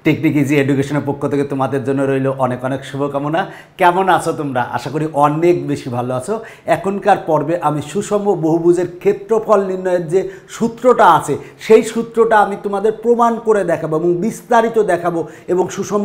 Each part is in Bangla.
টেকনিক ইজি এডুকেশনের পক্ষ থেকে তোমাদের জন্য রইল অনেক অনেক শুভকামনা। কেমন আছো তোমরা? আশা করি অনেক বেশি ভালো আছো। এখনকার পর্বে আমি সুষম বহুভুজের ক্ষেত্রফল নির্ণয়ের যে সূত্রটা আছে সেই সূত্রটা আমি তোমাদের প্রমাণ করে দেখাবো এবং বিস্তারিত দেখাবো, এবং সুষম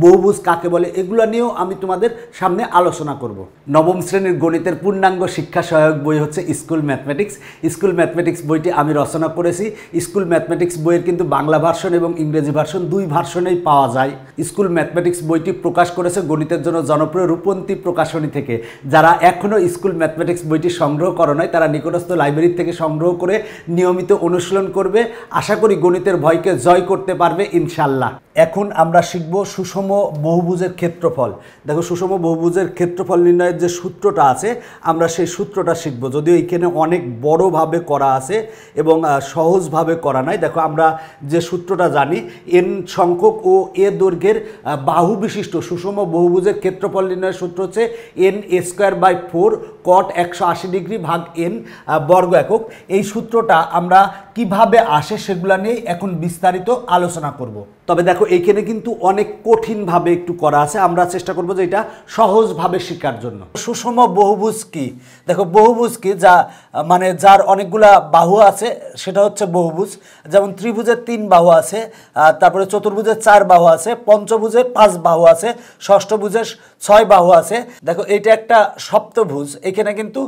বহুভুজ কাকে বলে এগুলো নিয়েও আমি তোমাদের সামনে আলোচনা করব। নবম শ্রেণীর গণিতের পূর্ণাঙ্গ শিক্ষা সহায়ক বই হচ্ছে স্কুল ম্যাথমেটিক্স। স্কুল ম্যাথমেটিক্স বইটি আমি রচনা করেছি। স্কুল ম্যাথমেটিক্স বইয়ের কিন্তু বাংলা ভার্সন এবং ইংরেজি ভার্সন দুই ভার্সনেই পাওয়া যায়। স্কুল ম্যাথমেটিক্স বইটি প্রকাশ করেছে গণিতের জন্য জনপ্রিয় রূপন্তী প্রকাশনী থেকে। যারা এখনও স্কুল ম্যাথমেটিক্স বইটি সংগ্রহ করো নাই তারা নিকটস্থ লাইব্রেরি থেকে সংগ্রহ করে নিয়মিত অনুশীলন করবে। আশা করি গণিতের ভয়কে জয় করতে পারবে ইনশাল্লাহ। এখন আমরা শিখব সুষম বহুভুজের ক্ষেত্রফল। দেখো, সুষম বহুভুজের ক্ষেত্রফল নির্ণয়ের যে সূত্রটা আছে আমরা সেই সূত্রটা শিখব, যদিও এইখানে অনেক বড়ভাবে করা আছে এবং সহজভাবে করা নাই। দেখো, আমরা যে সূত্রটা জানি, এন সংখ্যক ও এ দৈর্ঘ্যের বাহু বিশিষ্ট সুষম বহুভুজের ক্ষেত্রফল নির্ণয়ের সূত্র হচ্ছে n square by 4 cot 180 degree ভাগ এন বর্গ একক। এই সূত্রটা আমরা কিভাবে আসে সেগুলা নিয়ে এখন বিস্তারিত আলোচনা করব। তবে দেখো, এইখানে কিন্তু অনেক কঠিনভাবে একটু করা আছে, আমরা চেষ্টা করব যে এটা সহজভাবে শেখার জন্য। সুষম বহুভুজ কি? দেখো, বহুভুজ কি? যা মানে যার অনেকগুলা বাহু আছে সেটা হচ্ছে বহুভুজ। যেমন ত্রিভুজের 3 বাহু আছে, তারপরে চতুর্ভুজের 4 বাহু আছে, পঞ্চভুজের 5 বাহু আছে, ষষ্ঠভুজের 6 বাহু আছে। দেখো, এটা একটা সপ্তভুজ, এখানে কিন্তু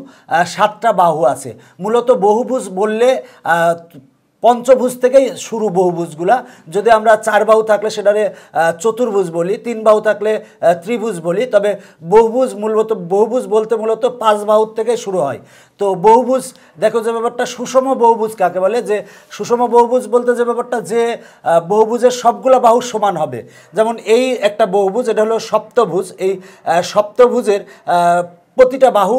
7টা বাহু আছে। মূলত বহুভুজ বললে পঞ্চভুজ থেকেই শুরু বহুভুজগুলা। যদি আমরা 4 বাহু থাকলে সেটারে চতুর্ভুজ বলি, 3 বাহু থাকলে ত্রিভুজ বলি, তবে বহুভুজ বহুভুজ বলতে মূলত 5 বাহুর থেকে শুরু হয়। তো বহুভুজ, দেখো যে ব্যাপারটা সুষম বহুভুজ কাকে বলে, যে সুষম বহুভুজ বলতে যে ব্যাপারটা যে বহুভুজের সবগুলো বাহু সমান হবে। যেমন এই একটা বহুভুজ, এটা হলো সপ্তভুজ। এই সপ্তভুজের প্রতিটা বাহু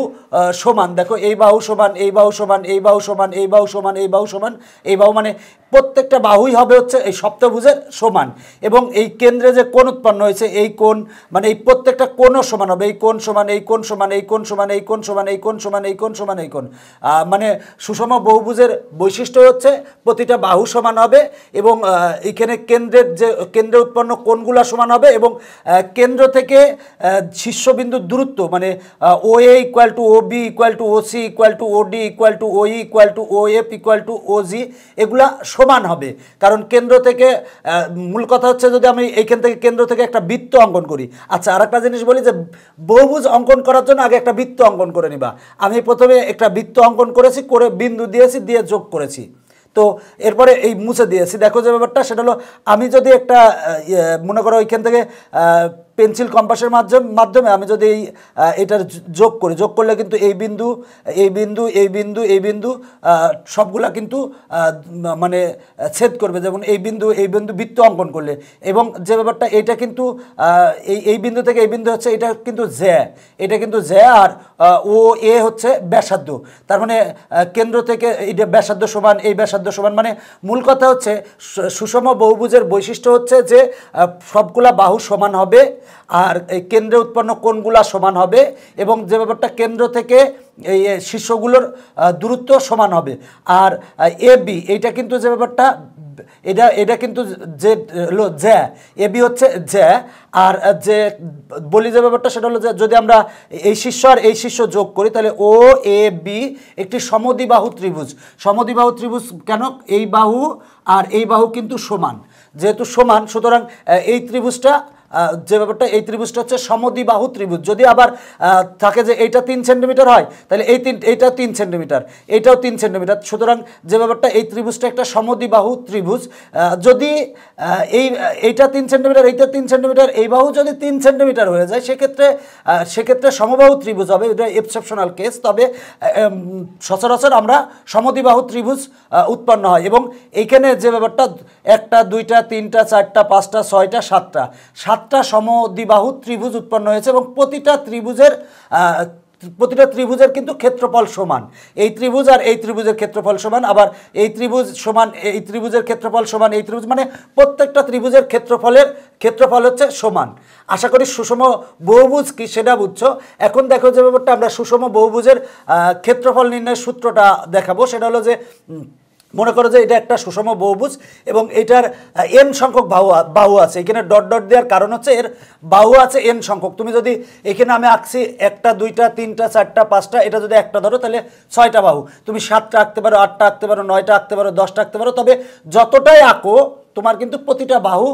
সমান। দেখো, এই বাহু সমান, এই বাহু সমান, এই বাহু সমান, এই বাহু সমান, এই বাহু সমান, এই বাহু, মানে প্রত্যেকটা বাহুই হবে হচ্ছে এই সপ্তভুজের সমান। এবং এই কেন্দ্রে যে কোণ উৎপন্ন হয়েছে, এই কোণ মানে এই প্রত্যেকটা কোণও সমান হবে। এই কোণ সমান, এই কোণ সমান, এই কোণ সমান, এই কোণ সমান, এই কোণ সমান, এই কোণ সমান, এই কোণ। মানে সুষম বহুভুজের বৈশিষ্ট্য হচ্ছে প্রতিটা বাহু সমান হবে এবং এইখানে কেন্দ্রে উৎপন্ন কোণগুলো সমান হবে এবং কেন্দ্র থেকে শীর্ষবিন্দুর দূরত্ব, মানে OA equal to OB equal to OC equal to OD equal to OE equal to OF equal to OG, এগুলা সমান হবে। কারণ কেন্দ্র থেকে মূল কথা হচ্ছে, যদি আমি এইখান থেকে কেন্দ্র থেকে একটা বৃত্ত অঙ্কন করি। আচ্ছা, আর একটা জিনিস বলি যে বহুভুজ অঙ্কন করার জন্য আগে একটা বৃত্ত অঙ্কন করে নিবা। আমি প্রথমে একটা বৃত্ত অঙ্কন করেছি, করে বিন্দু দিয়েছি, দিয়ে যোগ করেছি, তো এরপরে এই মুছে দিয়েছি। দেখো যে ব্যাপারটা সেটা হলো, আমি যদি একটা মনে করো ওইখান থেকে পেন্সিল কম্পাসের মাধ্যমে আমি যদি এটার যোগ করলে কিন্তু এই বিন্দু, এই বিন্দু, এই বিন্দু, এই বিন্দু সবগুলা কিন্তু মানে ছেদ করবে। যেমন এই বিন্দু বৃত্ত অঙ্কন করলে, এবং যে ব্যাপারটা এটা কিন্তু এই বিন্দু থেকে এই বিন্দু হচ্ছে এটা কিন্তু এটা কিন্তু আর ও এ হচ্ছে ব্যাসার্ধ। তার মানে কেন্দ্র থেকে এটা ব্যাসার্ধ সমান, এই ব্যাসার্ধ সমান। মানে মূল কথা হচ্ছে সুষম বহুভুজের বৈশিষ্ট্য হচ্ছে যে সবগুলা বাহু সমান হবে আর এই কেন্দ্রে উৎপন্ন কোণগুলা সমান হবে এবং যে ব্যাপারটা কেন্দ্র থেকে এই শীর্ষগুলোর দূরত্ব সমান হবে। আর AB এইটা কিন্তু যে ব্যাপারটা এটা কিন্তু যে হলো AB হচ্ছে আর যে বলি যে ব্যাপারটা সেটা হলো যে যদি আমরা এই শীর্ষ আর এই শীর্ষ যোগ করি তাহলে OAB একটি সমদ্বিবাহু ত্রিভুজ। সমদ্বিবাহু ত্রিভুজ কেন? এই বাহু আর এই বাহু কিন্তু সমান, যেহেতু সমান সুতরাং এই ত্রিভুজটা যে ব্যাপারটা, এই ত্রিভুজটা হচ্ছে সমদ্বিবাহু ত্রিভুজ। যদি আবার থাকে যে এইটা 3 সেন্টিমিটার হয় তাহলে এইটা 3 সেন্টিমিটার, এইটাও 3 সেন্টিমিটার, সুতরাং যে ব্যাপারটা এই ত্রিভুজটা একটা সমদ্বিবাহু ত্রিভুজ। যদি এইটা 3 সেন্টিমিটার, এইটা 3 সেন্টিমিটার, এই বাহু যদি 3 সেন্টিমিটার হয়ে যায় সেক্ষেত্রে সমবাহু ত্রিভুজ হবে। এটা এক্সেপশনাল কেস, তবে সচরাচর আমরা সমদ্বিবাহু ত্রিভুজ উৎপন্ন হয়। এবং এইখানে যে ব্যাপারটা 1টা 2টা 3টা 4টা 5টা 6টা 7টা সমদ্বিবাহু ত্রিভুজ উৎপন্ন হয়েছে এবং প্রতিটা ত্রিভুজের কিন্তু ক্ষেত্রফল সমান। এই ত্রিভুজ আর এই ত্রিভুজের ক্ষেত্রফল সমান, আবার এই ত্রিভুজ সমান এই ত্রিভুজের ক্ষেত্রফল সমান এই ত্রিভুজ, মানে প্রত্যেকটা ত্রিভুজের ক্ষেত্রফল হচ্ছে সমান। আশা করি সুষম বহুভুজ কি সেটা বুঝছো। এখন দেখো যে ব্যাপারটা আমরা সুষম বহুভুজের ক্ষেত্রফল নির্ণয়ের সূত্রটা দেখাবো। সেটা হলো যে মনে করো যে এটা একটা সুষম বহুভুজ এবং এটার n সংখ্যক বাহু আছে। এখানে ডট ডট দেওয়ার কারণ হচ্ছে এর বাহু আছে n সংখ্যক। তুমি যদি এখানে আমি আঁকছি 1টা 2টা 3টা 4টা 5টা, এটা যদি একটা ধরো তাহলে 6টা বাহু। তুমি 7টা আঁকতে পারো, 8টা আঁকতে পারো, 9টা আঁকতে পারো, 10টা আঁকতে পারো, তবে যতটাই আঁকো তোমার কিন্তু প্রতিটা বাহু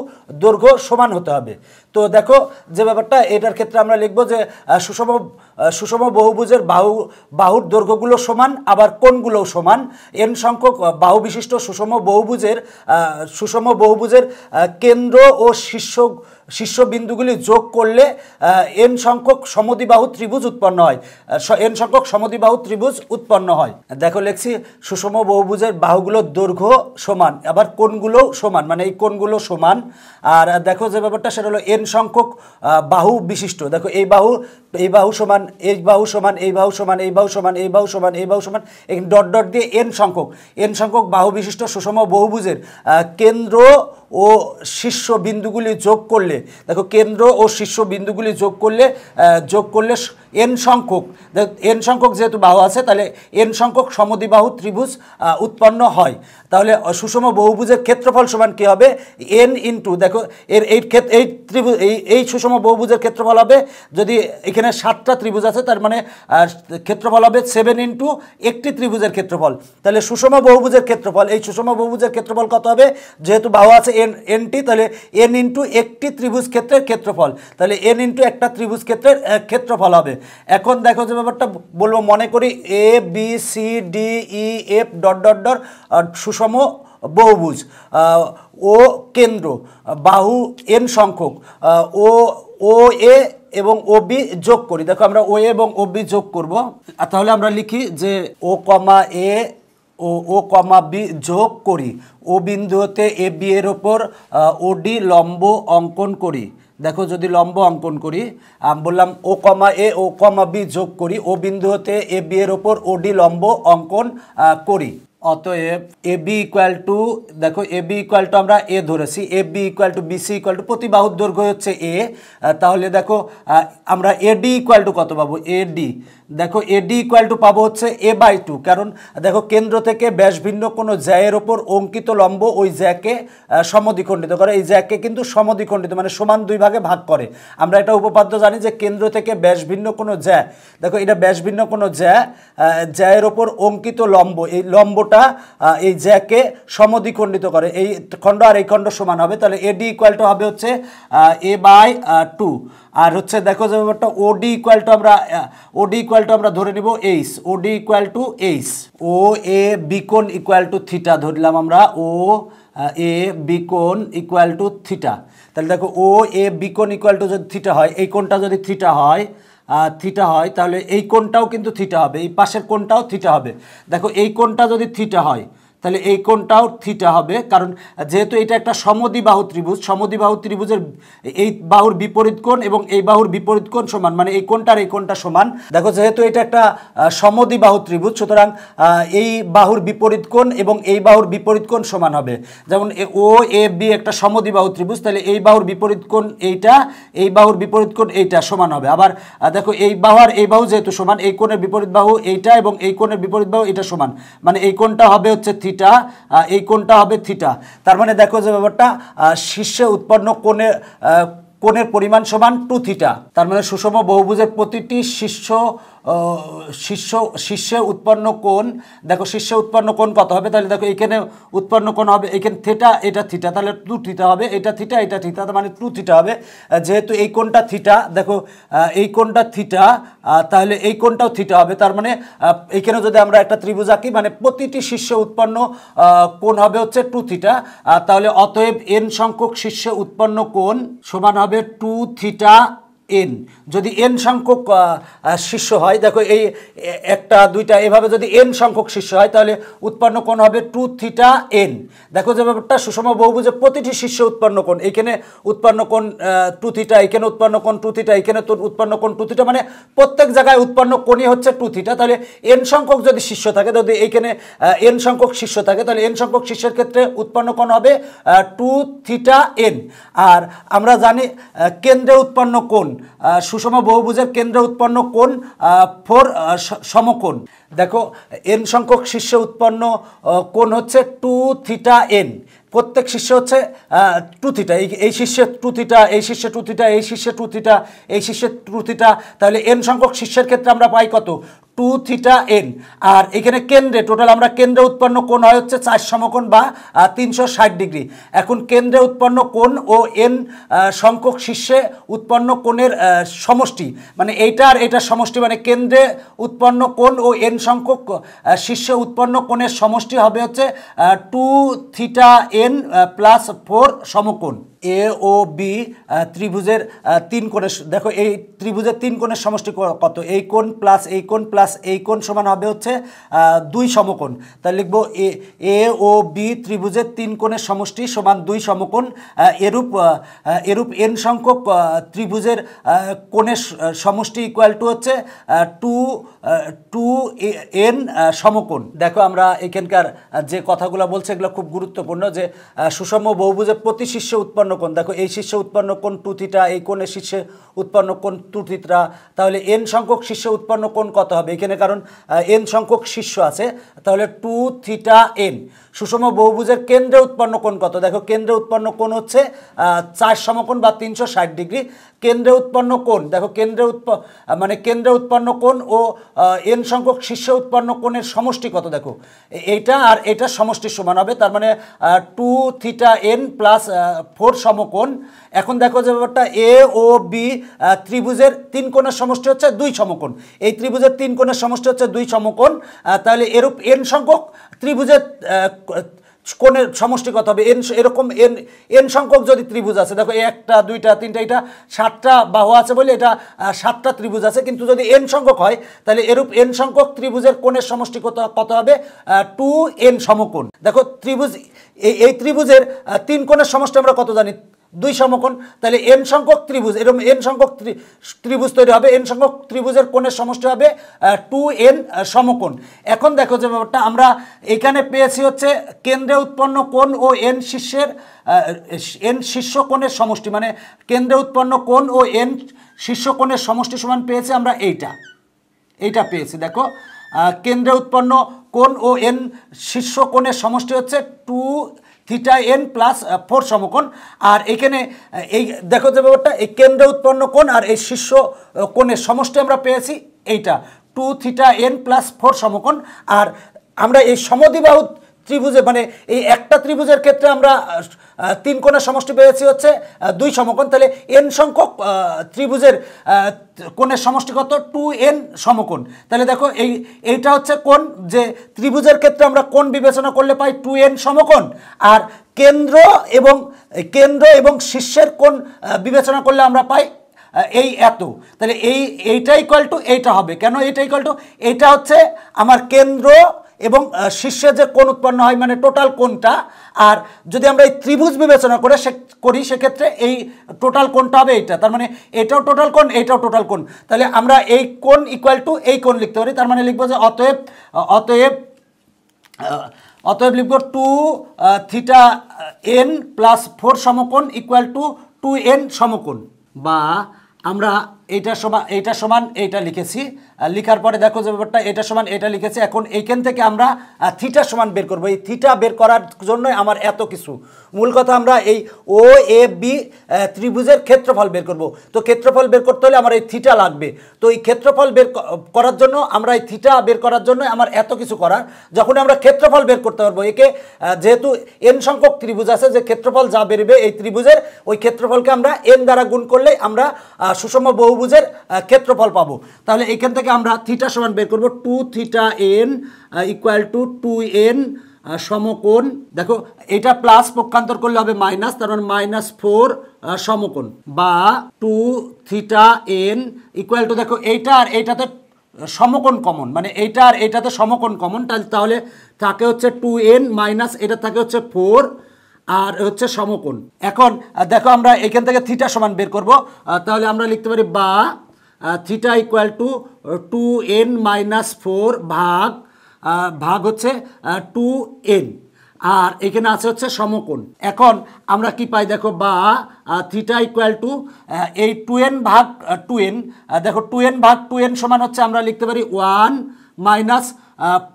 দৈর্ঘ্য সমান হতে হবে। তো দেখো যে ব্যাপারটা, এটার ক্ষেত্রে আমরা লিখব যে সুষম বহুভুজের বাহুর দৈর্ঘ্যগুলো সমান, আবার কোণগুলোও সমান। n সংখ্যক বাহু বিশিষ্ট সুষম বহুভুজের কেন্দ্র ও শীর্ষবিন্দুগুলি যোগ করলে n সংখ্যক সমদ্বিবাহু ত্রিভুজ উৎপন্ন হয়। n সংখ্যক সমদ্বিবাহু ত্রিভুজ উৎপন্ন হয়। দেখো লিখছি সুষম বহুভুজের বাহুগুলোর দৈর্ঘ্য সমান, আবার কোণগুলোও সমান, মানে এই কোণগুলো সমান। আর দেখো যে ব্যাপারটা সেটা হলো n সংখ্যক বাহু বিশিষ্ট। দেখো এই বাহু সমান, এই বাহু সমান, এই বাহু সমান, এই বাহু সমান, এই বাহু সমান, এই বাহু সমান, এই ডট ডট দিয়ে n সংখ্যক বাহু বিশিষ্ট সুষম বহুভুজের কেন্দ্র ও শীর্ষ বিন্দুগুলি যোগ করলে, দেখো কেন্দ্র ও শীর্ষ বিন্দুগুলি যোগ করলে n সংখ্যক যেহেতু বাহু আছে তাহলে n সংখ্যক সমদ্বিবাহু ত্রিভুজ উৎপন্ন হয়। তাহলে সুষম বহুভুজের ক্ষেত্রফল সমান কি হবে? n ইন্টু, দেখো এই সুষম বহুভুজের ক্ষেত্রফল হবে, যদি এখানে 7টা ত্রিভুজ আছে তার মানে ক্ষেত্রফল হবে 7 ইন্টু একটি ত্রিভুজের ক্ষেত্রফল। তাহলে সুষম বহুভুজের ক্ষেত্রফল, এই সুষম বহুভুজের ক্ষেত্রফল কত হবে? যেহেতু বাহু আছে nটি, তাহলে n ইন্টু একটি ত্রিভুজ ক্ষেত্রের ক্ষেত্রফল, তাহলে n ইন্টু একটা ত্রিভুজ ক্ষেত্রের ক্ষেত্রফল হবে। এখন দেখো যে ব্যাপারটা বলবো, মনে করি a b c d e f dot dot dot সুষম বহুভুজ ও কেন্দ্র বাহু n সংখ্যক ও এ এবং ও বি যোগ করি। দেখো আমরা ও এবং ও বি যোগ করব, তাহলে আমরা লিখি যে ও কমা এ ও কমা বি যোগ করি, ও বিন্দু হতে এ বি এর ওপর ওডি লম্ব অঙ্কন করি। দেখো যদি লম্ব অঙ্কন করি, বললাম ও কমা এ ও কমা বি যোগ করি, ও বিন্দু হতে এ বি এর ওপর ওডি লম্ব অঙ্কন করি। অতএব এ বি ইকুয়াল টু, দেখো এ বি ইকুয়াল টু আমরা এ ধরেছি, A B equal to BC equal to প্রতি বাহুর দৈর্ঘ্য হচ্ছে এ। তাহলে দেখো আমরা এডি ইকুয়াল টু কত পাবো? এডি, দেখো এডি ইকুয়াল টু পাবো হচ্ছে a/2, কারণ দেখো কেন্দ্র থেকে ব্যাসভিন্ন কোনো জ্যায়ের ওপর অঙ্কিত লম্ব ওই জ্যাকে সমদ্বিখণ্ডিত করে। এই জ্যাকে কিন্তু সমদ্বিখণ্ডিত মানে সমান দুই ভাগে ভাগ করে। আমরা এটা উপপাদ্য জানি যে কেন্দ্র থেকে ব্যাসভিন্ন কোনো জ্যা, দেখো এটা ব্যাসভিন্ন কোনো জ্যায়ের ওপর অঙ্কিত লম্ব, এই লম্বটা এই জ্যাকে সমদ্বিখণ্ডিত করে। এই খণ্ড আর এই খণ্ড সমান হবে, তাহলে এডি ইকুয়াল টু হবে হচ্ছে a/2। আর হচ্ছে দেখো যে ব্যাপারটা ওডি ইকুয়াল টু আমরা ধরে নিব H, OD equal to H. O A বিকোণ ইকুয়াল টু থিটা ধরলাম আমরা, ও এ বিকোণ ইকুয়াল টু থিটা। তাহলে দেখো ও এ বিকোণ ইকুয়াল টু যদি থিটা হয়, এই কোণটা যদি থিটা হয় তাহলে এই কোণটাও কিন্তু থিটা হবে, এই পাশের কোণটাও থিটা হবে। দেখো এই কোণটা যদি থিটা হয় তাহলে এই কোণটাও থিটা হবে, কারণ যেহেতু এটা একটা সমদ্বিবাহু ত্রিভুজের এই বাহুর বিপরীত কোণ এবং এই বাহুর বিপরীত কোণ সমান, মানে এই কোণটা আর এই কোণটা সমান। দেখো যেহেতু এটা একটা সমদ্বিবাহু ত্রিভুজ, সুতরাং এই বাহুর বিপরীত কোণ এবং এই বাহুর বিপরীত কোণ সমান হবে। যেমন ও এ বি একটা সমদ্বিবাহু ত্রিভুজ, তাহলে এই বাহুর বিপরীত কোণ এইটা, এই বাহুর বিপরীত কোণ এইটা সমান হবে। আবার দেখো এই বাহু আর এই বাহু যেহেতু সমান, এই কোণের বিপরীত বাহু এইটা এবং এই কোণের বিপরীত বাহু এটা সমান, মানে এই কোণটা হবে হচ্ছে থিটা, এই কোণটা হবে থিটা। তার মানে দেখো যে ব্যাপারটা শীর্ষে উৎপন্ন কোণের পরিমাণ সমান 2 থিটা। তার মানে সুষম বহুভুজের প্রতিটি শীর্ষে উৎপন্ন কোণ, দেখো শীর্ষে উৎপন্ন কোণ কত হবে? তাহলে দেখো এখানে উৎপন্ন কোণ হবে, এখানে থিটা এটা থিটা, তাহলে 2 থিটা হবে, এটা থিটা এটা থিটা, তার মানে 2 থিটা হবে। যেহেতু এই কোণটা থিটা, দেখো এই কোণটা থিটা, তাহলে এই কোণটাও থিটা হবে। তার মানে এইখানে যদি আমরা একটা ত্রিভুজ আঁকি, মানে প্রতিটি শীর্ষে উৎপন্ন কোণ হবে হচ্ছে 2 থিটা। তাহলে অতএব n সংখ্যক শীর্ষে উৎপন্ন কোণ সমান হবে 2 থিটা n। যদি n সংখ্যক শীর্ষ হয়, দেখো এই একটা দুইটা এভাবে যদি n সংখ্যক শীর্ষ হয় তাহলে উৎপন্ন কোণ হবে 2 থিটা n। দেখো যে ব্যাপারটা সুষম বহুভুজের প্রতিটি শীর্ষে উৎপন্ন কোণ, এইখানে উৎপন্ন কোণ 2 থিটা, এখানে উৎপন্ন কোণ 2 থিটা, এখানে উৎপন্ন কোণ 2 থিটা, মানে প্রত্যেক জায়গায় উৎপন্ন কোণই হচ্ছে 2 থিটা। তাহলে n সংখ্যক যদি শীর্ষ থাকে, যদি এইখানে n সংখ্যক শীর্ষ থাকে তাহলে n সংখ্যক শীর্ষের ক্ষেত্রে উৎপন্ন কোণ হবে 2 থিটা n। আর আমরা জানি কেন্দ্রে উৎপন্ন কোণ, সুষম বহুভুজের কেন্দ্রে উৎপন্ন কোণ 4 সমকোণ। দেখো n সংখ্যক শীর্ষে উৎপন্ন কোণ হচ্ছে 2θn, প্রত্যেক শীর্ষে হচ্ছে 2θ, এই শীর্ষে 2θ, এই শীর্ষে 2θ, এই শীর্ষে 2θ, এই শীর্ষে 2θ। তাহলে n সংখ্যক শীর্ষের ক্ষেত্রে আমরা পাই কত? 2θn। আর এখানে কেন্দ্রে টোটাল আমরা কেন্দ্রে উৎপন্ন কোণ হয় হচ্ছে 4 সমকোণ বা 360 ডিগ্রি। এখন কেন্দ্রে উৎপন্ন কোণ ও n সংখ্যক শীর্ষে উৎপন্ন কোণের সমষ্টি, মানে এইটা আর এটার সমষ্টি, মানে কেন্দ্রে উৎপন্ন কোণ ও n সংখ্যক শীর্ষে উৎপন্ন কোণের সমষ্টি হবে হচ্ছে 2θn প্লাস 4 সমকোণ। এ ও বি ত্রিভুজের 3 কোণের, দেখো এই ত্রিভুজের 3 কোণের সমষ্টি কত? এই কোণ প্লাস এই কোণ প্লাস এই কোণ সমান হবে হচ্ছে 2 সমকোণ। তাহলে লিখবো এ ও বি ত্রিভুজের 3 কোণের সমষ্টি সমান 2 সমকোণ। এরূপ n সংখ্যক ত্রিভুজের কোণের সমষ্টি ইকুয়াল টু হচ্ছে 2n সমকোণ। দেখো আমরা এখানকার যে কথাগুলো বলছে এগুলো খুব গুরুত্বপূর্ণ, যে সুষম বহুভুজের প্রতি শীর্ষে উৎপন্ন কোণ, দেখো এই শীর্ষে উৎপন্ন কোণ 2θ, এই কোণের শীর্ষে উৎপন্ন কোণ 2θ। তাহলে n সংখ্যক শীর্ষে উৎপন্ন কোণ কত হবে এখানে? কারণ n সংখ্যক শীর্ষ আছে, তাহলে 2θn। সুষম বহুভুজের কেন্দ্রে উৎপন্ন কোণ কত? দেখো কেন্দ্রে উৎপন্ন কোণ হচ্ছে 4 সমকোণ বা 360 ডিগ্রি। কেন্দ্রে উৎপন্ন কোণ, দেখো কেন্দ্রে উৎপন্ন কোণ ও n সংখ্যক শীর্ষে উৎপন্ন কোণের সমষ্টি কত? দেখো এইটা আর এটার সমষ্টি সমান হবে, তার মানে 2θn প্লাস 4 সমকোণ। এখন দেখো যে ব্যাপারটা এ ও বি ত্রিভুজের 3 কোণের সমষ্টি হচ্ছে 2 সমকোণ। এই ত্রিভুজের 3 কোণের সমষ্টি হচ্ছে 2 সমকোণ। তাহলে এরূপ n সংখ্যক ত্রিভুজের কোণের সমষ্টি কত হবে? এরকম n সংখ্যক যদি ত্রিভুজ আছে, দেখো 1টা 2টা 3টা, এটা 7টা বাহু আছে বলে এটা 7টা ত্রিভুজ আছে, কিন্তু যদি n সংখ্যক হয় তাহলে এরূপ n সংখ্যক ত্রিভুজের কোণের সমষ্টি কত হবে? 2n সমকোণ। দেখো ত্রিভুজ, এই ত্রিভুজের 3 কোণের সমষ্টি আমরা কত জানি? 2 সমকোণ। তাহলে n সংখ্যক ত্রিভুজ, এরকম n সংখ্যক ত্রিভুজ তৈরি হবে, n সংখ্যক ত্রিভুজের কোণের সমষ্টি হবে 2n সমকোণ। এখন দেখো যে ব্যাপারটা আমরা এখানে পেয়েছি হচ্ছে কেন্দ্রে উৎপন্ন কোণ ও n শীর্ষ কোণের সমষ্টি, মানে কেন্দ্রে উৎপন্ন কোণ ও n শীর্ষ কোণের সমষ্টি সমান পেয়েছি আমরা এইটা পেয়েছি। দেখো কেন্দ্রে উৎপন্ন কোণ ও n শীর্ষ কোণের সমষ্টি হচ্ছে 2θn প্লাস 4 সমকোণ। আর এখানে এই দেখো যে ব্যাপারটা, এই কেন্দ্রে উৎপন্ন কোণ আর এই শীর্ষ কোণের সমষ্টি আমরা পেয়েছি এইটা 2θn প্লাস 4 সমকোণ। আর আমরা এই সমদ্বিবাহু ত্রিভুজে, মানে এই একটা ত্রিভুজের ক্ষেত্রে আমরা 3 কোণের সমষ্টি পেয়েছি হচ্ছে 2 সমকোণ। তাহলে n সংখ্যক ত্রিভুজের কোণের সমষ্টি কত? 2n সমকোণ। তাহলে দেখো এইটা হচ্ছে কোণ, যে ত্রিভুজের ক্ষেত্রে আমরা কোণ বিবেচনা করলে পাই 2n সমকোণ, আর কেন্দ্র এবং শীর্ষের কোণ বিবেচনা করলে আমরা পাই এই এত। তাহলে এইটা ইকুয়াল টু এইটা হবে। কেন এইটা ইকুয়াল টু? এইটা হচ্ছে আমার কেন্দ্র এবং শীর্ষে যে কোণ উৎপন্ন হয়, মানে টোটাল কোণটা। আর যদি আমরা এই ত্রিভুজ বিবেচনা করি সেক্ষেত্রে এই টোটাল কোণটা হবে এইটা, তার মানে এটাও টোটাল কোণ, এইটাও টোটাল কোণ। তাহলে আমরা এই কোণ ইকুয়াল টু এই কোণ লিখতে পারি, তার মানে লিখবো যে অতএব লিখবো 2θn প্লাস 4 সমকোণ ইকুয়াল টু 2n সমকোণ। বা আমরা এইটা সমান এইটা লিখেছি, লিখার পরে দেখো যে ব্যাপারটা এটা সমান এটা লিখেছি। এখন এইখান থেকে আমরা থিটা সমান বের করবো। এই থিটা বের করার জন্যই আমার এত কিছু। মূল কথা আমরা এই ও এ বি ত্রিভুজের ক্ষেত্রফল বের করব। তো ক্ষেত্রফল বের করতে হলে আমার এই থিটা লাগবে। তো এই ক্ষেত্রফল বের করার জন্য আমরা এই থিটা বের করার জন্য আমার এত কিছু করার। যখন আমরা ক্ষেত্রফল বের করতে পারবো, একে যেহেতু n সংখ্যক ত্রিভুজ আছে, যে ক্ষেত্রফল যা বেরবে এই ত্রিভুজের, ওই ক্ষেত্রফলকে আমরা n দ্বারা গুণ করলে আমরা সুষম বহুভুজের ক্ষেত্রফল পাবো। তাহলে এখান থেকে আমরা থিটা সমান বের করব 2θn ইকুয়াল টু 2n সমকোণ। দেখো এটা প্লাস পক্ষান্তর করলে হবে মাইনাস, তার মানে -4 সমকোণ। বা 2θn ইকুয়াল টু, দেখো এইটা আর এইটাতে সমকোণ কমন, মানে এইটা আর এইটাতে সমকোণ কমন, তাহলে থাকে হচ্ছে 2n মাইনাস এটা থাকে হচ্ছে 4 আর হচ্ছে সমকোণ। এখন দেখো আমরা এখান থেকে থিটা সমান বের করব। তাহলে আমরা লিখতে পারি বা theta equal to 2n minus 4 ভাগ হচ্ছে 2n। আর এখানে আছে হচ্ছে সমকোণ। এখন আমরা কি পাই দেখো, বা থিটা ইকুয়াল টু এই 2n ভাগ 2n, দেখো 2n ভাগ 2n সমান হচ্ছে আমরা লিখতে পারি 1 মাইনাস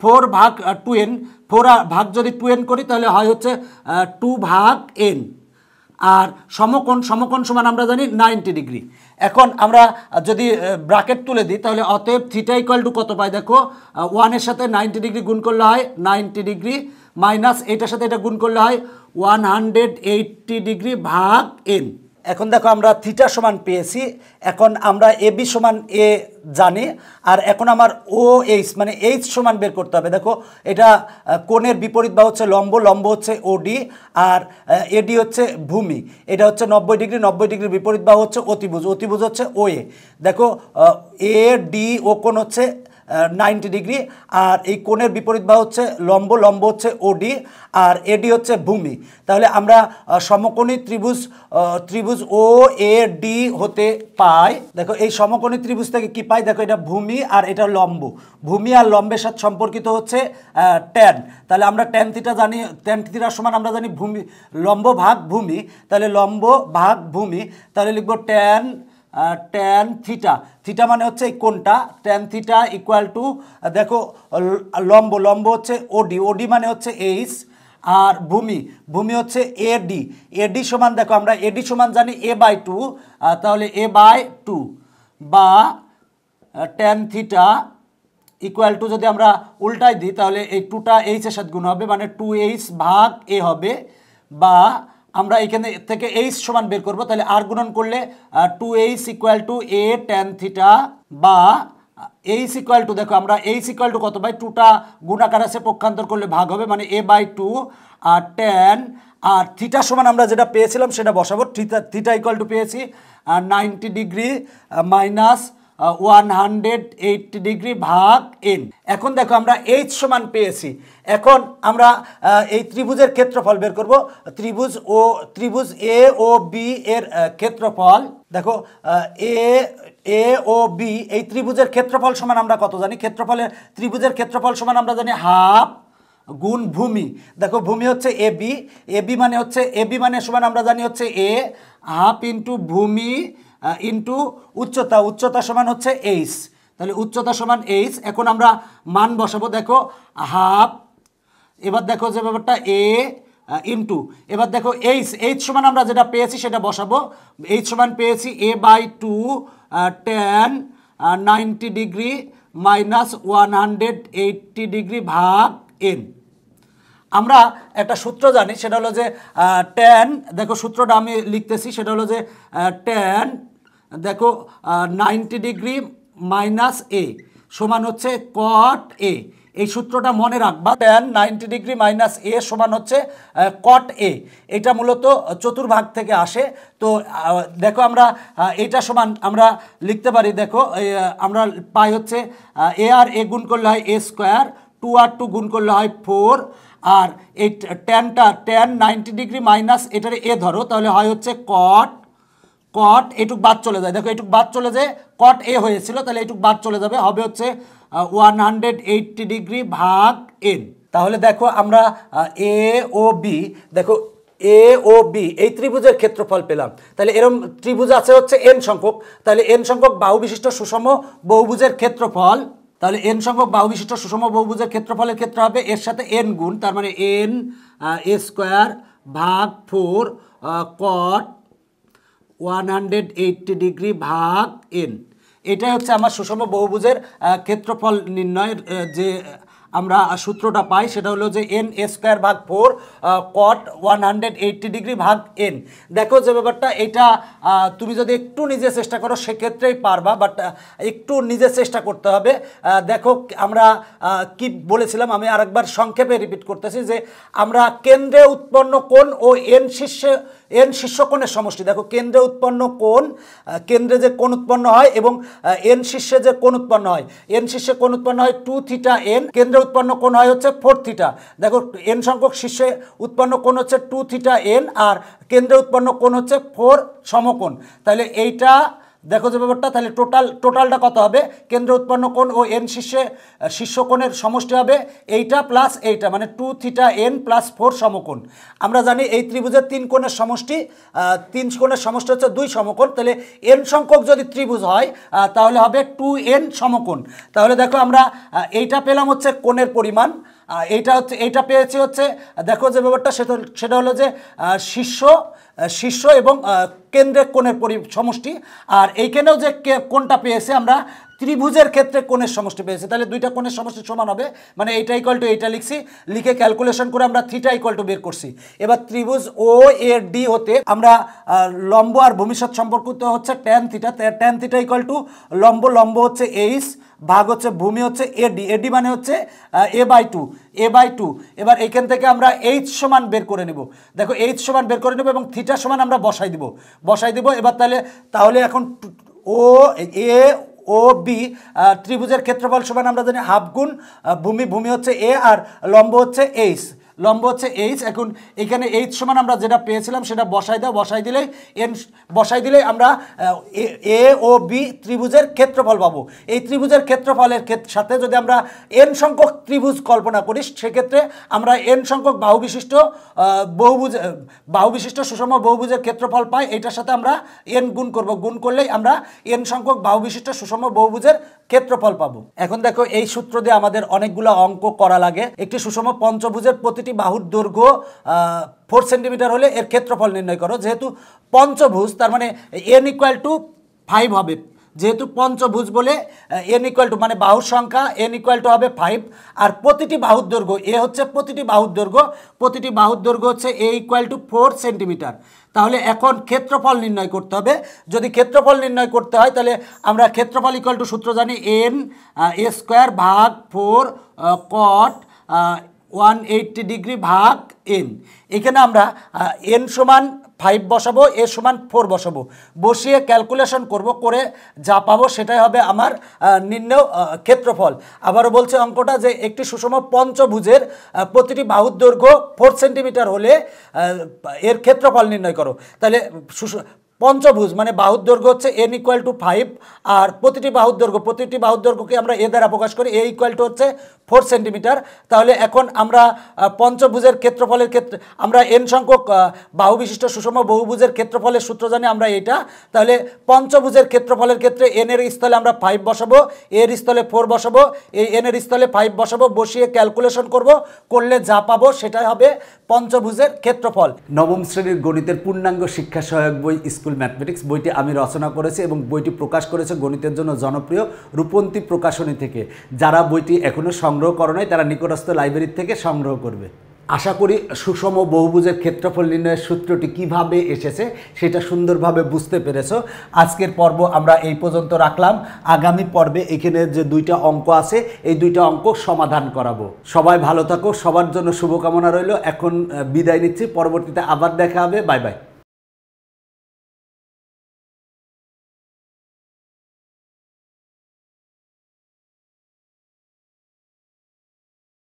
4 ভাগ 2n, 4 ভাগ যদি 2n করি তাহলে হয় হচ্ছে 2 ভাগ n। আর সমকোণ সমান আমরা জানি 90 ডিগ্রি। এখন আমরা যদি ব্র্যাকেট তুলে দিই তাহলে অতএব থিটা ইকুয়াল টু কত পাই দেখো, 1 এর সাথে 90 ডিগ্রি গুণ করলে হয় 90 ডিগ্রি, মাইনাস এটার সাথে এটা গুণ করলে হয় 180 ডিগ্রি ভাগ n। এখন দেখো আমরা থিটা সমান পেয়েছি। এখন আমরা এ বি সমান এ জানি, আর এখন আমার ও এইচ মানে এইচ সমান বের করতে হবে। দেখো এটা কোণের বিপরীত বাহু হচ্ছে লম্ব, লম্ব হচ্ছে ওডি, আর এডি হচ্ছে ভূমি। এটা হচ্ছে 90 ডিগ্রি, 90 ডিগ্রির বিপরীত বাহু হচ্ছে অতিভুজ, অতিভুজ হচ্ছে ও এ। দেখো এ ডি ও কোণ হচ্ছে 90 ডিগ্রি, আর এই কোণের বিপরীত বাহু হচ্ছে লম্ব, লম্ব হচ্ছে ওডি, আর এডি হচ্ছে ভূমি। তাহলে আমরা সমকোণী ত্রিভুজ ও এ ডি হতে পাই। দেখো এই সমকোণী ত্রিভুজ থেকে কি পাই দেখো, এটা ভূমি আর এটা লম্ব। ভূমি আর লম্বের সাথে সম্পর্কিত হচ্ছে ট্যান। তাহলে আমরা ট্যান থিটা জানি, ট্যান থিটা সমান আমরা জানি ভূমি লম্ব ভাগ ভূমি। তাহলে লম্ব ভাগ ভূমি, তাহলে লিখবো ট্যান থিটা। থিটা মানে হচ্ছে এই কোণটা, ট্যান থিটা ইকুয়াল টু দেখো লম্ব, লম্ব হচ্ছে ওডি, ওডি মানে হচ্ছে এইচ, আর ভূমি হচ্ছে এডি। এডি সমান দেখো আমরা এডি সমান জানি a/2, তাহলে a/2 বা ট্যান থিটা ইকুয়াল টু যদি আমরা উল্টাই দিই তাহলে এই 2টা এইচের সাথে গুণ হবে, মানে 2h ভাগ a হবে, বা আমরা এখানে থেকে এইচ সমান বের করবো, তাহলে আর গুণন করলে 2h equal to a tan theta, বা এইচ ইকুয়াল টু দেখো আমরা এইচ ইকুয়াল টু কত পাই, 2টা গুণাকার আছে পক্ষান্তর করলে ভাগ হবে, মানে a/2 আর ট্যান, আর থিটা সমান আমরা যেটা পেয়েছিলাম সেটা বসাবো। থিটা ইকুয়াল টু পেয়েছি 90 ডিগ্রি মাইনাস 180 ডিগ্রি ভাগ n। এখন দেখো আমরা এইচ সমান পেয়েছি। এখন আমরা এই ত্রিভুজের ক্ষেত্রফল বের করব। ত্রিভুজ এ ও বি এর ক্ষেত্রফল দেখো, এ ও বি এই ত্রিভুজের ক্ষেত্রফল সমান আমরা কত জানি, ত্রিভুজের ক্ষেত্রফল সমান আমরা জানি হাফ গুণ ভূমি। দেখো ভূমি হচ্ছে এবি মানে সমান আমরা জানি হচ্ছে এ, হাফ ইন্টু ভূমি ইন্টু উচ্চতা সমান হচ্ছে এইচ। তাহলে উচ্চতা সমান এইচ। এখন আমরা মান বসাবো, দেখো হাফ, এবার দেখো যে ব্যাপারটা এ ইন্টু, এবার দেখো এইচ সমান আমরা যেটা পেয়েছি সেটা বসাবো। এইচ সমান পেয়েছি a/2 tan 90 degree minus 180 degree ভাগ n। আমরা একটা সূত্র জানি, সেটা হলো যে ট্যান, দেখো সূত্রটা আমি লিখতেছি, সেটা হলো যে ট্যান দেখো 90 ডিগ্রি মাইনাস এ সমান হচ্ছে কট এ। এই সূত্রটা মনে রাখবা, ট্যান 90 ডিগ্রি মাইনাস এ সমান হচ্ছে কট এ। এটা মূলত চতুর্ভাগ থেকে আসে। তো দেখো আমরা এটা সমান আমরা লিখতে পারি, দেখো আমরা পাই হচ্ছে এ আর এ গুণ করলে হয় a স্কোয়ার, 2 আর 2 গুণ করলে হয় 4, আর এই ট্যান 90 ডিগ্রি মাইনাস এটার এ ধরো, তাহলে হয় হচ্ছে কট এটুক বাদ চলে যায়। দেখো এটুক বাদ চলে যায়, কট এ হয়েছিল, তাহলে এটুক বাদ চলে যাবে, হবে হচ্ছে 180 ডিগ্রি ভাগ n। তাহলে দেখো আমরা এ ও বি, দেখো এ ও বি এই ত্রিভুজের ক্ষেত্রফল পেলাম। তাহলে এরকম ত্রিভুজ আছে হচ্ছে n সংখ্যক, তাহলে n সংখ্যক বাহু বিশিষ্ট সুষম বহুভুজের ক্ষেত্রফল, তাহলে n সংখ্যক বাহু বিশিষ্ট সুষম বহুভুজের ক্ষেত্রফলের ক্ষেত্রে হবে এর সাথে n গুণ, তার মানে n a স্কোয়ার ভাগ 4 কট 180 ডিগ্রি ভাগ n। এটাই হচ্ছে আমার সুষম বহুভুজের ক্ষেত্রফল নির্ণয়ের যে আমরা সূত্রটা পাই, সেটা হলো যে n a স্কোয়ার ভাগ 4 কট 180 ডিগ্রি ভাগ n। দেখো যে ব্যাপারটা, এটা তুমি যদি একটু নিজে চেষ্টা করো সেক্ষেত্রেই পারবা, বাট একটু নিজে চেষ্টা করতে হবে। দেখো আমরা কি বলেছিলাম, আমি আরেকবার সংক্ষেপে রিপিট করতেছি, যে আমরা কেন্দ্রে উৎপন্ন কোণ ও n শীর্ষ কোণের সমষ্টি। দেখো কেন্দ্রে উৎপন্ন কোণ, কেন্দ্রে যে কোণ উৎপন্ন হয় এবং n শীর্ষে যে কোণ উৎপন্ন হয়, n শীর্ষে কোণ উৎপন্ন হয় 2 থিটা n, কেন্দ্রে উৎপন্ন কোণ হয় হচ্ছে 4 থিটা। দেখো n সংখ্যক শীর্ষে উৎপন্ন কোণ হচ্ছে 2 থিটা n, আর কেন্দ্রে উৎপন্ন কোণ হচ্ছে 4 সমকোণ। তাহলে এইটা দেখো যে ব্যাপারটা, তাহলে টোটালটা কত হবে? কেন্দ্র উৎপন্ন কোণ ও এন শীর্ষ কোণের সমষ্টি হবে এইটা প্লাস এইটা, মানে 2θ n প্লাস 4 সমকোণ। আমরা জানি এই ত্রিভুজের 3 কোণের সমষ্টি, 3 কোণের সমষ্টি হচ্ছে 2 সমকোণ। তাহলে n সংখ্যক যদি ত্রিভুজ হয় তাহলে হবে 2n সমকোণ। তাহলে দেখো আমরা এইটা পেলাম হচ্ছে কোণের পরিমাণ, এইটা পেয়েছি হচ্ছে, দেখো যে ব্যাপারটা সেটা হলো যে শীর্ষ এবং কেন্দ্রের কোণের সমষ্টি। আর এইখানেও যে কোণটা পেয়েছে আমরা ত্রিভুজের ক্ষেত্রে কোণের সমষ্টি পেয়েছি, তাহলে দুইটা কোণের সমষ্টি সমান হবে, মানে এইটা ইকুয়াল টু এইটা লিখছি, লিখে ক্যালকুলেশন করে আমরা থিটা ইকুয়াল টু বের করছি। এবার ত্রিভুজ ও এর ডি হতে আমরা লম্ব আর ভূমির সাথে সম্পর্কিত হচ্ছে ট্যান থিটা ইকুয়াল টু লম্ব হচ্ছে এইচ ভাগ হচ্ছে ভূমি হচ্ছে এডি মানে হচ্ছে a/2। এবার এখান থেকে আমরা এইচ সমান বের করে নেব। দেখো এইচ সমান বের করে নেব এবং থিটা সমান আমরা বসাই দিব। এবার তাহলে এখন ও বি ত্রিভুজের ক্ষেত্রফল সমান আমরা জানি হাফ গুণ ভূমি হচ্ছে এ আর লম্ব হচ্ছে এইচ। এখন এখানে এইচ সমান আমরা যেটা পেয়েছিলাম সেটা বসাই দিলেই আমরা এ ও বি ত্রিভুজের ক্ষেত্রফল পাবো। এই ত্রিভুজের ক্ষেত্রফলের সাথে যদি আমরা n সংখ্যক ত্রিভুজ কল্পনা করি, সেক্ষেত্রে আমরা n সংখ্যক বাহু বিশিষ্ট সুষম বহুভুজের ক্ষেত্রফল পাই। এটার সাথে আমরা n গুণ করব, গুণ করলেই আমরা n সংখ্যক বাহু বিশিষ্ট সুষম বহুভুজের ক্ষেত্রফল পাবো। এখন দেখো এই সূত্র দিয়ে আমাদের অনেকগুলো অঙ্ক করা লাগে। একটি সুষম পঞ্চভুজের প্রতিটি বাহুর দৈর্ঘ্য 4 সেন্টিমিটার হলে এর ক্ষেত্রফল নির্ণয় করো। যেহেতু পঞ্চভুজ তার মানে n = 5 হবে, যেহেতু পঞ্চভুজ বলে n = মানে বাহুর সংখ্যা n = হবে 5। আর প্রতিটি বাহুর দৈর্ঘ্য হচ্ছে প্রতিটি বাহুর দৈর্ঘ্য হচ্ছে a = 4 সেন্টিমিটার। তাহলে এখন ক্ষেত্রফল নির্ণয় করতে হবে। যদি ক্ষেত্রফল নির্ণয় করতে হয় তাহলে আমরা ক্ষেত্রফল = সূত্র জানি n² ভাগ 4 cot 180 ডিগ্রি ভাগ n। এখানে আমরা n সমান 5 বসাবো, a সমান 4 বসাবো, বসিয়ে ক্যালকুলেশন করে যা পাবো সেটাই হবে আমার নির্ণয় ক্ষেত্রফল। আবারও বলছে অঙ্কটা যে একটি সুষম পঞ্চভুজের প্রতিটি বাহুর দৈর্ঘ্য 4 সেন্টিমিটার হলে এর ক্ষেত্রফল নির্ণয় করো। তাহলে পঞ্চভুজ মানে বাহুর দৈর্ঘ্য হচ্ছে n = 5 আর প্রতিটি বাহুর দৈর্ঘ্যকে আমরা এ দ্বারা প্রকাশ করি, a = হচ্ছে 4 সেন্টিমিটার। তাহলে এখন আমরা পঞ্চভুজের ক্ষেত্রফলের ক্ষেত্রে আমরা n সংখ্যক বাহু বিশিষ্ট সুষম বহুভুজের ক্ষেত্রফলের সূত্র জানি আমরা এইটা। তাহলে পঞ্চভুজের ক্ষেত্রফলের ক্ষেত্রে n এর স্থলে আমরা 5 বসাবো, এর স্থলে 4 বসাবো, এই n এর স্থলে 5 বসাবো, বসিয়ে ক্যালকুলেশন করলে যা পাবো সেটাই হবে পঞ্চভুজের ক্ষেত্রফল। নবম শ্রেণীর গণিতের পূর্ণাঙ্গ শিক্ষা সহায়ক বই স্কুল ম্যাথমেটিক্স বইটি আমি রচনা করেছি এবং বইটি প্রকাশ করেছে গণিতের জন্য জনপ্রিয় রূপন্তী প্রকাশনী থেকে। যারা বইটি এখনও সংগ্রহ করে নাই তারা নিকটস্থ লাইব্রেরি থেকে সংগ্রহ করবে। আশা করি সুষম বহুভুজের ক্ষেত্রফল নির্ণয়ের সূত্রটি কিভাবে এসেছে সেটা সুন্দরভাবে বুঝতে পেরেছো। আজকের পর্ব আমরা এই পর্যন্ত রাখলাম। আগামী পর্বে এখানে যে 2টা অঙ্ক আছে এই 2টা অঙ্ক সমাধান করাবো। সবাই ভালো থাকো, সবার জন্য শুভকামনা রইল। এখন বিদায় নিচ্ছি, পরবর্তীতে আবার দেখা হবে। Bye bye.